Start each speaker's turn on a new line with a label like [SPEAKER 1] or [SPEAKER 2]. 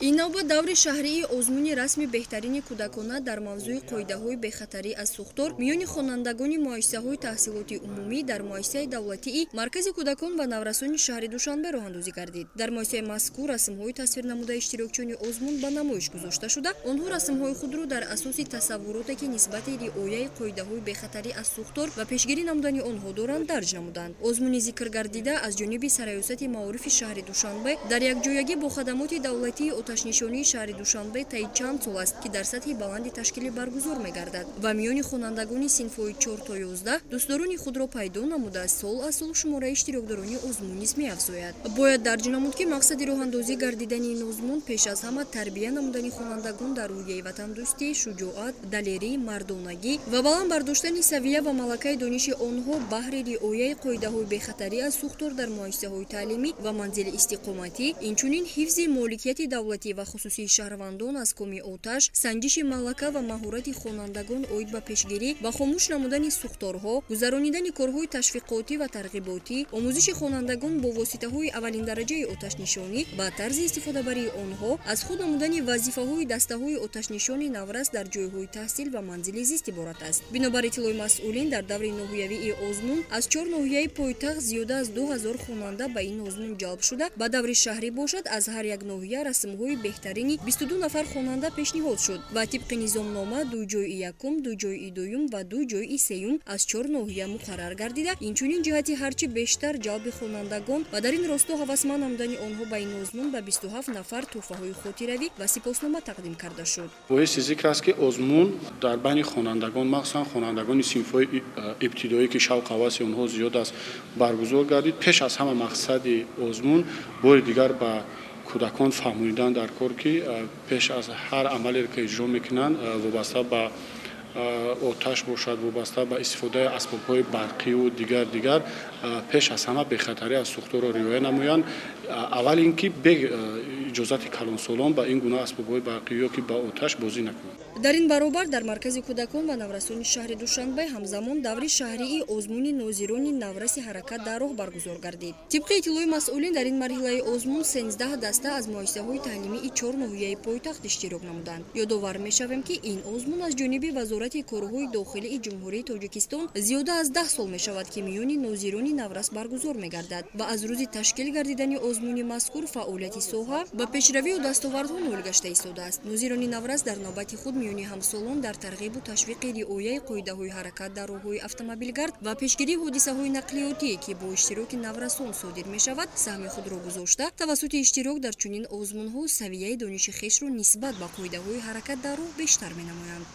[SPEAKER 1] ин навбат даври шаҳрии озмуни расми беҳтарини кӯдакона дар мавзӯи қоидаҳои бехатарӣ аз сӯхтор миёни хонандагони муассисаҳои таҳсилоти умумӣ дар муассисаи давлатии маркази кӯдакон ва наврасони шаҳри Душанбе роҳандозӣ гардид. Дар муассисаи мазкур расмҳои тасвирнамудаи иштирокчиёни озмун ба намоиш гузошта шуда, онҳо расмҳои худро дар асоси тасаввуроте ки нисбати риояи қоидаҳои бехатарӣ аз сӯхтор ва пешгирӣ намудани онҳо доранд дарҷ намуданд. Озмуни зикр гардида аз ҷониби Сароёсати маорифи шаҳри Душанбе дар якҷоягӣ бо хадамоти давлатии оташнишонии шаҳри Душанбе таи чанд сол аст ки дар сатҳи баланди ташкилӣ баргузор мегардад ва миёни хонандагони синфҳои 4 то 11 дӯстдорони худро пайдо намуда сол аз сол шумораи иштирокдорони озмун низ меафзояд. Бояд дарҷ намуд ки мақсади роҳандозӣ гардидани ин озмун пеш аз ҳама тарбия намудани хонандагон дар рӯҳияи ватандӯстӣ, шуҷоат, далерӣ, мардонагӣ ва баланд бардоштани савия ва малакаи дониши онҳо баҳри риояи қоидаҳои бехатарӣ аз сӯхтор дар муассисаҳои таълимӣ ва манзили истиқоматӣ, инчунин ҳифзи моликияти давлатӣ ва хусусии шаҳрвандон аз коми оташ, санҷиши малака ва маҳорати хонандагон оид ба пешгирӣ ва хомӯш намудани сӯхторҳо, гузаронидани корҳои ташвиқотӣ ва тарғиботӣ, омӯзиши хонандагон бо воситаҳои аввалиндараҷаи оташнишонӣ ба тарзи истифодабарии онҳо, аз худ намудани вазифаҳои дастаҳои оташнишони наврас дар ҷойҳои таҳсил ва манзили зист иборат аст. Бинобар иттилои масъулин, дар даври ноҳиявии озмун аз 4 ноҳияи пойтахт зиёда аз 2000 хонанда ба ин озмун ҷалб шуда, ба даври шаҳрӣ бошад аз ҳар як ноҳия расмҳои беҳтарини 22 нафар хонанда пешниҳод шуд ва тибқи низомнома 2 ҷойи якум, 2 ҷойи дуюм ва 2 ҷойи сеюм аз 4 ноҳия муқаррар гардида, инчунин ҷиҳати ҳарчи бештар ҷалби хонандагон ва дар ин росто ҳавасманд намудани онҳо ба ин озмун ба 27 нафар тӯҳфаҳои хотиравӣ ва сипоснома тақдим карда шуд.
[SPEAKER 2] боиси зикр аст ки озмун дар байни хонандагон, махсусан хонандагони синфҳои ибтидоӣ ки шавқу ҳаваси онҳо зиёд аст, баргузор гардид. Пеш аз ҳама мақсади озмун бори дигар ба кӯдакон фаҳмонидан дар кор ки пеш аз ҳар амале ки иҷро мекунанд вобаста ба оташ бошад, вобаста ба истифодаи асбобҳои барқиву дигар пеш аз ҳама бехатарӣ аз сӯхторро риоя намоянд. аввал ин ки бе иҷозати калонсолон ба ин гуна асбобҳои барқӣ ё ки ба оташ бозӣ накунанд.
[SPEAKER 1] Дар ин баробар дар маркази кӯдакон ва наврасони шаҳри Душанбе ҳамзамон даври шаҳрии озмуни нозирони навраси ҳаракат дар роҳ баргузор гардид. Тибқи иттилои масъулин, дар ин марҳилаи озмун 13 даста аз муассисаҳои таълимии 4 ноҳияи пойтахт иштирок намуданд. Ёдовар мешавем ки ин озмун аз ҷониби Вазорати корҳои дохилии Ҷумҳурии Тоҷикистон зиёда аз 10 сол мешавад ки миёни нозирони наврас баргузор мегардад ва аз рӯзи ташкил гардидани озмуни мазкур фаъолияти соҳа ба пешравию дастовардҳо ноил гашта истодааст. Нозирони наврас дар навбати худ миёни ҳамсолон дар тарғибу ташвиқи риояи қоидаҳои ҳаракат дар роҳҳои автомобилгард ва пешгирии ҳодисаҳои нақлиётие ки бо иштироки наврасон содир мешавад, саҳми худро гузошта, тавассути иштирок дар чунин озмунҳо савияи дониши хешро нисбат ба қоидаҳои ҳаракат дар роҳ бештар менамоянд.